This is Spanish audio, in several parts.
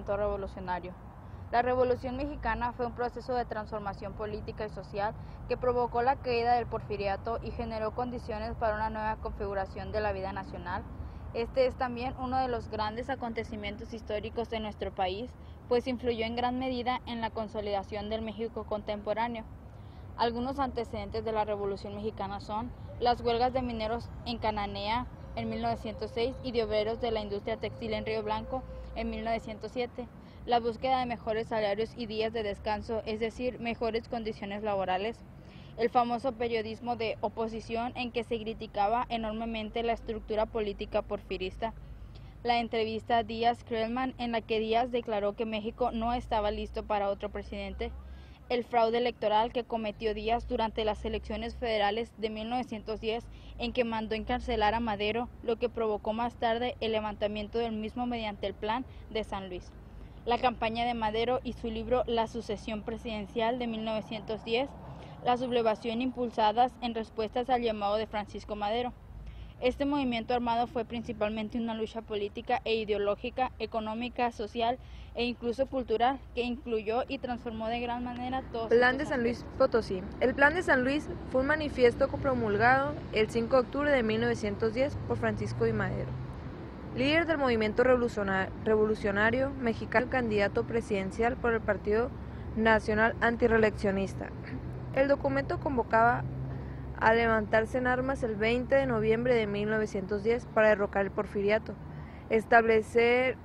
movimiento revolucionario. La Revolución Mexicana fue un proceso de transformación política y social que provocó la caída del porfiriato y generó condiciones para una nueva configuración de la vida nacional. Este es también uno de los grandes acontecimientos históricos de nuestro país, pues influyó en gran medida en la consolidación del México contemporáneo. Algunos antecedentes de la Revolución Mexicana son las huelgas de mineros en Cananea en 1906 y de obreros de la industria textil en Río Blanco en 1907, la búsqueda de mejores salarios y días de descanso, es decir, mejores condiciones laborales, el famoso periodismo de oposición en que se criticaba enormemente la estructura política porfirista, la entrevista a Díaz-Crellman en la que Díaz declaró que México no estaba listo para otro presidente, el fraude electoral que cometió Díaz durante las elecciones federales de 1910 en que mandó encarcelar a Madero, lo que provocó más tarde el levantamiento del mismo mediante el Plan de San Luis, la campaña de Madero y su libro La sucesión presidencial de 1910, la sublevación impulsadas en respuestas al llamado de Francisco Madero. Este movimiento armado fue principalmente una lucha política e ideológica, económica, social e incluso cultural, que incluyó y transformó de gran manera todos estos Plan de San Luis Potosí. El Plan de San Luis fue un manifiesto promulgado el 5 de octubre de 1910 por Francisco I. Madero, líder del movimiento revolucionario mexicano, candidato presidencial por el Partido Nacional Antirreeleccionista. El documento convocaba a levantarse en armas el 20 de noviembre de 1910 para derrocar el porfiriato, establecer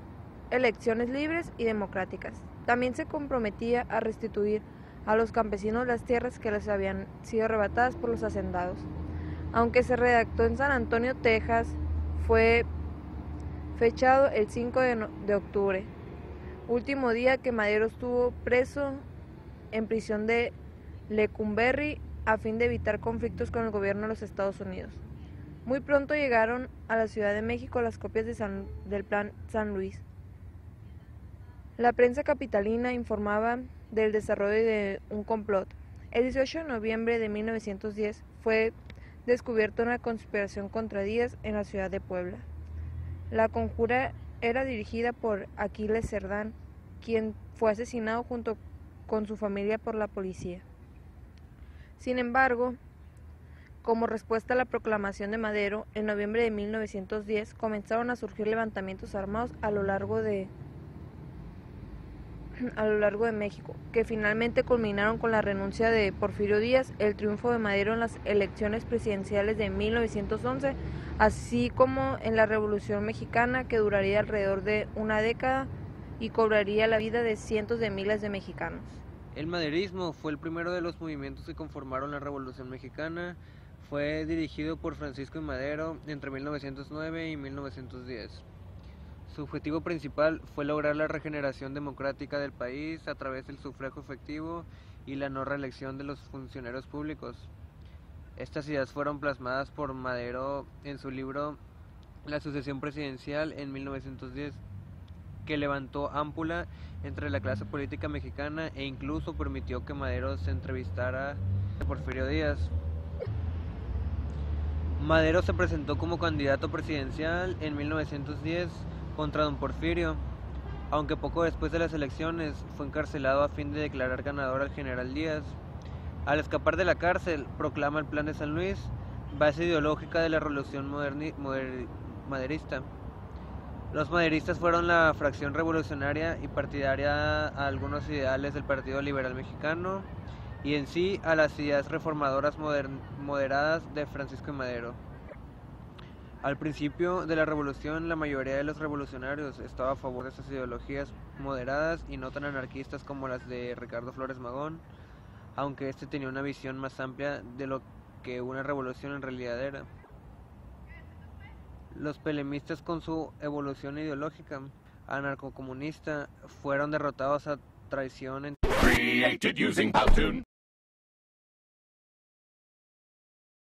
elecciones libres y democráticas. También se comprometía a restituir a los campesinos las tierras que les habían sido arrebatadas por los hacendados. Aunque se redactó en San Antonio, Texas, fue fechado el 5 de octubre, último día que Madero estuvo preso en prisión de Lecumberri a fin de evitar conflictos con el gobierno de los Estados Unidos. Muy pronto llegaron a la Ciudad de México las copias del Plan San Luis. La prensa capitalina informaba del desarrollo de un complot. El 18 de noviembre de 1910 fue descubierta una conspiración contra Díaz en la ciudad de Puebla. La conjura era dirigida por Aquiles Cerdán, quien fue asesinado junto con su familia por la policía. Sin embargo, como respuesta a la proclamación de Madero, en noviembre de 1910 comenzaron a surgir levantamientos armados a lo largo de México, que finalmente culminaron con la renuncia de Porfirio Díaz, el triunfo de Madero en las elecciones presidenciales de 1911, así como en la Revolución Mexicana, que duraría alrededor de una década y cobraría la vida de cientos de miles de mexicanos. El maderismo fue el primero de los movimientos que conformaron la Revolución Mexicana. Fue dirigido por Francisco I. Madero entre 1909 y 1910. Su objetivo principal fue lograr la regeneración democrática del país a través del sufragio efectivo y la no reelección de los funcionarios públicos. Estas ideas fueron plasmadas por Madero en su libro La sucesión presidencial en 1910, que levantó ámpula entre la clase política mexicana e incluso permitió que Madero se entrevistara a Porfirio Díaz. Madero se presentó como candidato presidencial en 1910 contra don Porfirio, aunque poco después de las elecciones fue encarcelado a fin de declarar ganador al general Díaz. Al escapar de la cárcel, proclama el Plan de San Luis, base ideológica de la revolución maderista. Los maderistas fueron la fracción revolucionaria y partidaria a algunos ideales del Partido Liberal Mexicano y en sí a las ideas reformadoras moderadas de Francisco I. Madero. Al principio de la revolución, la mayoría de los revolucionarios estaba a favor de esas ideologías moderadas y no tan anarquistas como las de Ricardo Flores Magón, aunque este tenía una visión más amplia de lo que una revolución en realidad era. Los pelemistas, con su evolución ideológica anarcocomunista, fueron derrotados a traición en